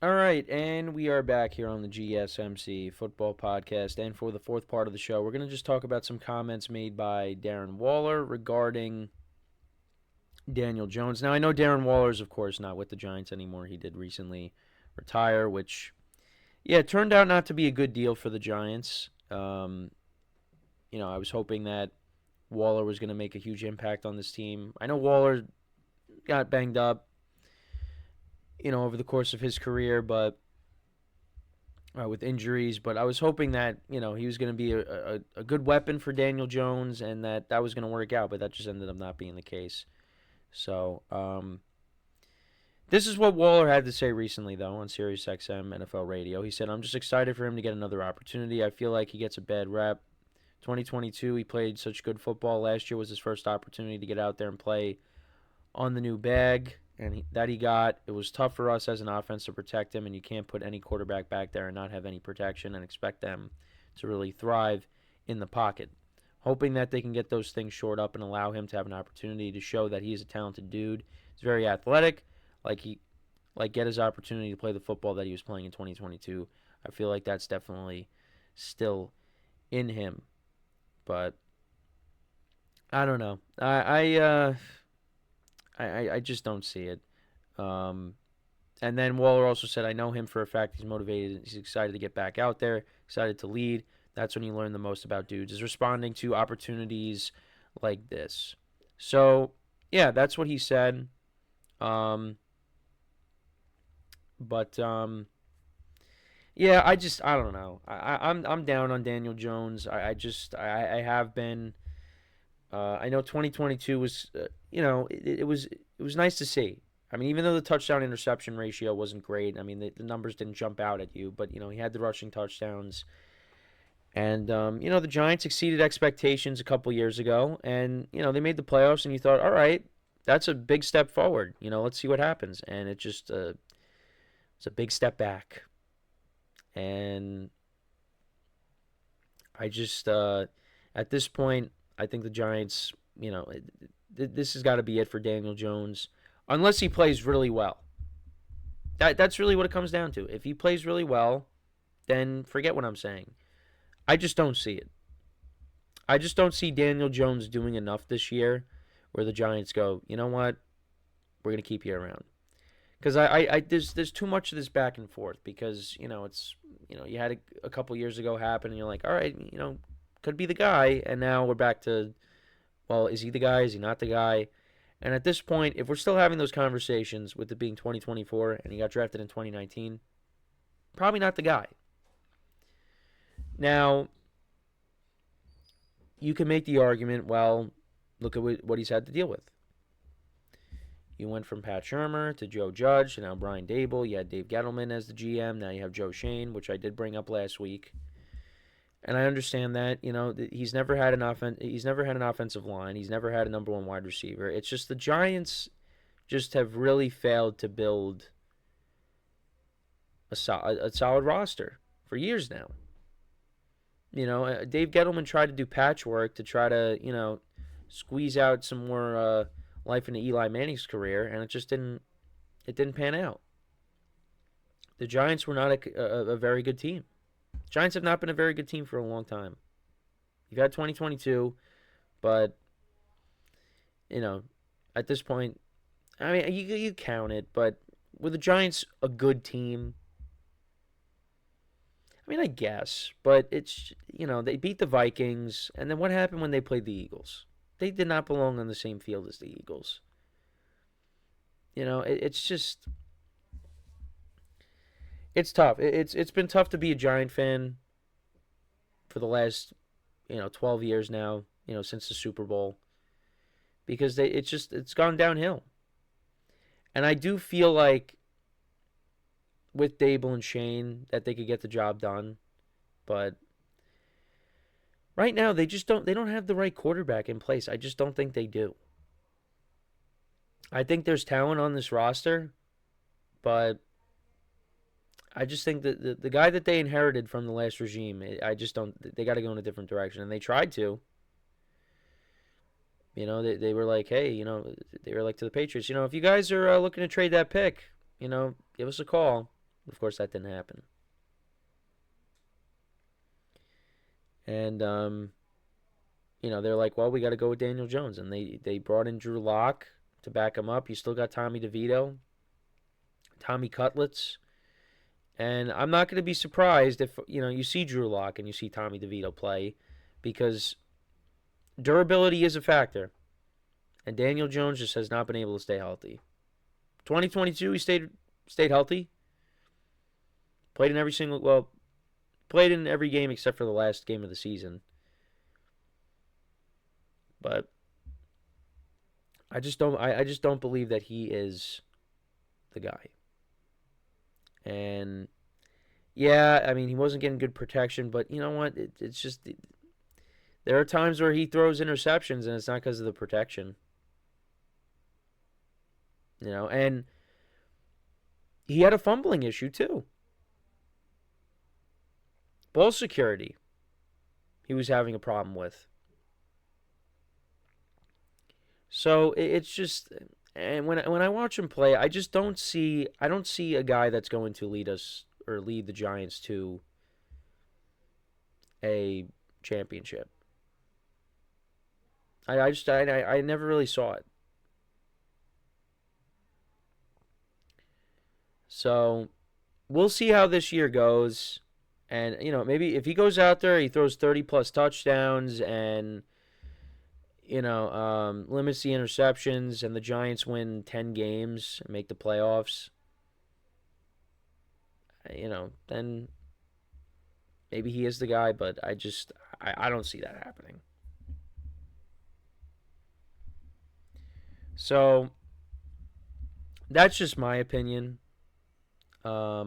All right, and we are back here on the GSMC Football Podcast. And for the fourth part of the show, we're going to just talk about some comments made by Darren Waller regarding Daniel Jones. Now, I know Darren Waller is, of course, not with the Giants anymore. He did recently retire, which, yeah, it turned out not to be a good deal for the Giants. I was hoping that Waller was going to make a huge impact on this team. I know Waller got banged up, over the course of his career, but with injuries. But I was hoping that he was going to be a good weapon for Daniel Jones, and that was going to work out. But that just ended up not being the case. So this is what Waller had to say recently, though, on SiriusXM NFL Radio. He said, "I'm just excited for him to get another opportunity. I feel like he gets a bad rep. 2022, he played such good football. Last year was his first opportunity to get out there and play on the new bag, and that he got. It was tough for us as an offense to protect him, and you can't put any quarterback back there and not have any protection and expect them to really thrive in the pocket. Hoping that they can get those things shored up and allow him to have an opportunity to show that he's a talented dude. He's very athletic, get his opportunity to play the football that he was playing in 2022. I feel like that's definitely still in him, but I don't know. I just don't see it. And then Waller also said, I know him for a fact. He's motivated. He's excited to get back out there, excited to lead. That's when you learn the most about dudes, is responding to opportunities like this. So, yeah, that's what he said. Yeah, I don't know. I'm down on Daniel Jones. I have been. I know 2022 was, it was nice to see. I mean, even though the touchdown interception ratio wasn't great, I mean, the numbers didn't jump out at you, but, he had the rushing touchdowns. And, the Giants exceeded expectations a couple years ago, and, they made the playoffs, and you thought, all right, that's a big step forward. Let's see what happens. And it's a big step back. And at this point, I think the Giants, this has got to be it for Daniel Jones, unless he plays really well. That's really what it comes down to. If he plays really well, then forget what I'm saying. I just don't see it. I just don't see Daniel Jones doing enough this year where the Giants go, you know what, we're gonna keep you around. Because there's too much of this back and forth because it's you had a couple years ago happen and you're like, all right, could be the guy, and now we're back to, well, is he the guy? Is he not the guy? And at this point, if we're still having those conversations with it being 2024 and he got drafted in 2019, probably not the guy. Now, you can make the argument, well, look at what he's had to deal with. You went from Pat Shurmur to Joe Judge to now Brian Daboll. You had Dave Gettleman as the GM. Now you have Joe Schoen, which I did bring up last week. And I understand that, he's never had an offensive line. He's never had a number one wide receiver. It's just the Giants just have really failed to build a solid roster for years now. Dave Gettleman tried to do patchwork to try to, squeeze out some more life into Eli Manning's career, and it didn't pan out. The Giants were not a very good team. Giants have not been a very good team for a long time. You've had 2022, but at this point, I mean, you count it, but were the Giants a good team? I mean, I guess, but it's they beat the Vikings, and then what happened when they played the Eagles? They did not belong on the same field as the Eagles. It's just it's tough. It's been tough to be a Giant fan for the last 12 years now, since the Super Bowl, because it's gone downhill. And I do feel like with Daboll and Schoen that they could get the job done, but right now they don't have the right quarterback in place. I just don't think they do. I think there's talent on this roster, but I just think that the guy that they inherited from the last regime, I just don't. They got to go in a different direction, and they tried to. They were like, hey, they were like to the Patriots, if you guys are looking to trade that pick, give us a call. Of course, that didn't happen. And, they're like, well, we got to go with Daniel Jones. And they brought in Drew Lock to back him up. You still got Tommy DeVito, Tommy Cutlets. And I'm not going to be surprised if, you see Drew Lock and you see Tommy DeVito play, because durability is a factor. And Daniel Jones just has not been able to stay healthy. 2022, he stayed healthy. Played in every game except for the last game of the season. But I just don't believe that he is the guy. And yeah, I mean, he wasn't getting good protection, but you know what? It's just, there are times where he throws interceptions and it's not because of the protection. And he had a fumbling issue too. Ball security, he was having a problem with. So it's just, and when I watch him play, I don't see a guy that's going to lead the Giants to a championship. I never really saw it. So we'll see how this year goes. And, maybe if he goes out there, he throws 30-plus touchdowns and, limits the interceptions, and the Giants win 10 games and make the playoffs, then maybe he is the guy, but I don't see that happening. So that's just my opinion. I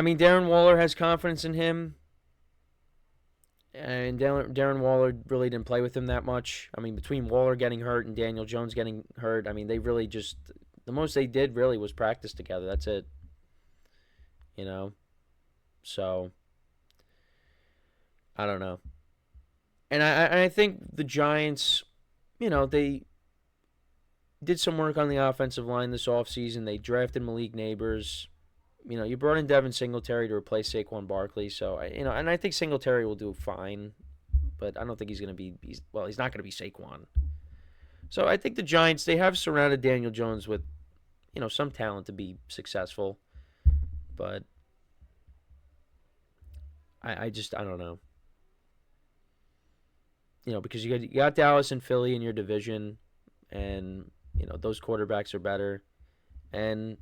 mean, Darren Waller has confidence in him. And Darren Waller really didn't play with him that much. I mean, between Waller getting hurt and Daniel Jones getting hurt, I mean, they really just, the most they did really was practice together. That's it. So, I don't know. And I think the Giants, they did some work on the offensive line this offseason. They drafted Malik Nabers. You brought in Devin Singletary to replace Saquon Barkley, so and I think Singletary will do fine, but I don't think he's going to be. He's not going to be Saquon. So I think the Giants, they have surrounded Daniel Jones with, some talent to be successful, but I don't know. Because you got Dallas and Philly in your division, and those quarterbacks are better, and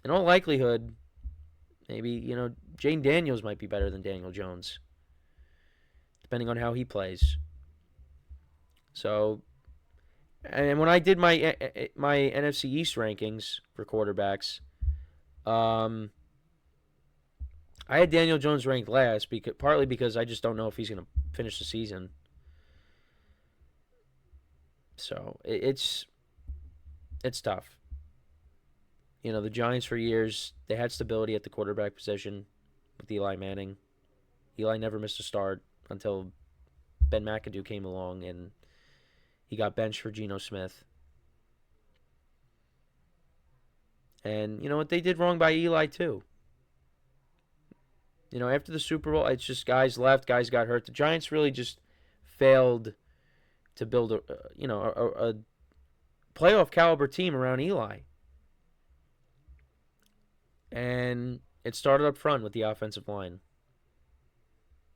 in all likelihood, maybe, Jane Daniels might be better than Daniel Jones, depending on how he plays. So, and when I did my NFC East rankings for quarterbacks, I had Daniel Jones ranked last, partly because I just don't know if he's going to finish the season. So, it's tough. The Giants for years, they had stability at the quarterback position with Eli Manning. Eli never missed a start until Ben McAdoo came along and he got benched for Geno Smith. And you know what? They did wrong by Eli too. After the Super Bowl, it's just guys left, guys got hurt. The Giants really just failed to build a playoff caliber team around Eli. And it started up front with the offensive line.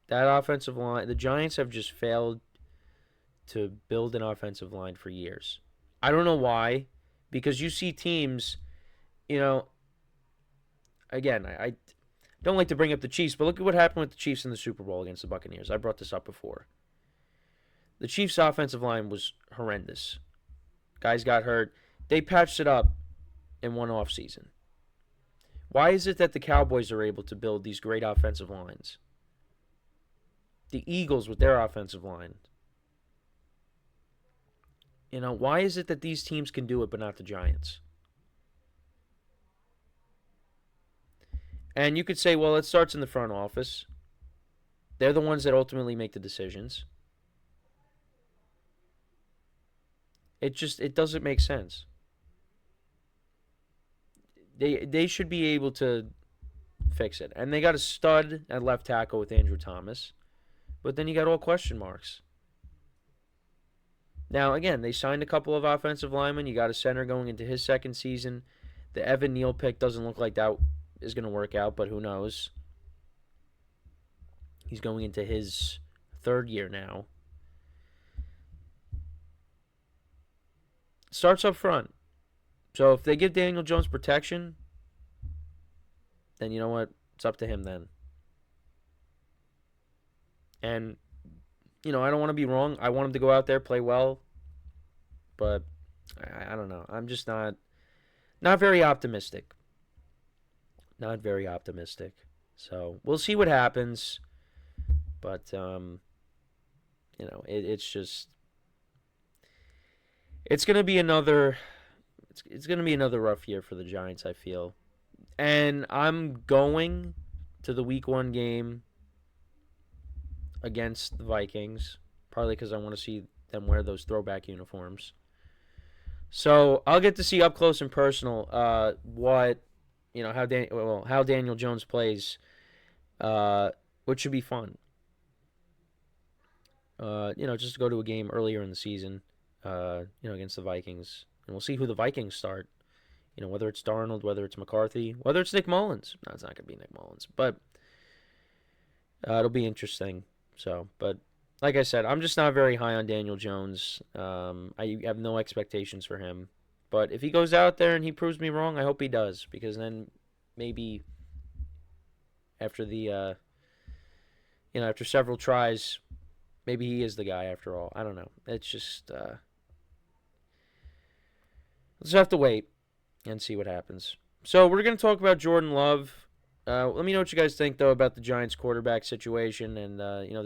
That offensive line, the Giants have just failed to build an offensive line for years. I don't know why, because you see teams, again, I don't like to bring up the Chiefs, but look at what happened with the Chiefs in the Super Bowl against the Buccaneers. I brought this up before. The Chiefs' offensive line was horrendous. Guys got hurt. They patched it up in one offseason. Why is it that the Cowboys are able to build these great offensive lines? The Eagles with their offensive line. Why is it that these teams can do it but not the Giants? And you could say, well, it starts in the front office. They're the ones that ultimately make the decisions. It doesn't make sense. they should be able to fix it. And they got a stud at left tackle with Andrew Thomas, but then you got all question marks. Now, again, they signed a couple of offensive linemen. You got a center going into his second season. The Evan Neal pick doesn't look like that is going to work out, but who knows? He's going into his third year now. Starts up front. So if they give Daniel Jones protection, then you know what? It's up to him then. And, I don't want to be wrong. I want him to go out there, play well. But I don't know. I'm just not very optimistic. Not very optimistic. So we'll see what happens. But, it's just... It's going to be another... It's going to be another rough year for the Giants, I feel. And I'm going to the Week 1 game against the Vikings, probably because I want to see them wear those throwback uniforms. So I'll get to see up close and personal how Daniel Jones plays, which should be fun. Just to go to a game earlier in the season, against the Vikings, and we'll see who the Vikings start. Whether it's Darnold, whether it's McCarthy, whether it's Nick Mullins. No, it's not going to be Nick Mullins, but it'll be interesting. So, but like I said, I'm just not very high on Daniel Jones. I have no expectations for him. But if he goes out there and he proves me wrong, I hope he does, because then maybe after the after several tries, maybe he is the guy after all. I don't know. It's just let's have to wait and see what happens. So we're going to talk about Jordan Love. Let me know what you guys think, though, about the Giants quarterback situation and,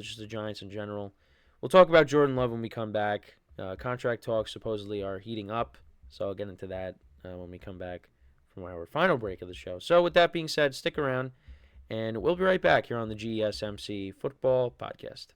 just the Giants in general. We'll talk about Jordan Love when we come back. Contract talks supposedly are heating up, so I'll get into that when we come back from our final break of the show. So with that being said, stick around, and we'll be right back here on the GSMC Football Podcast.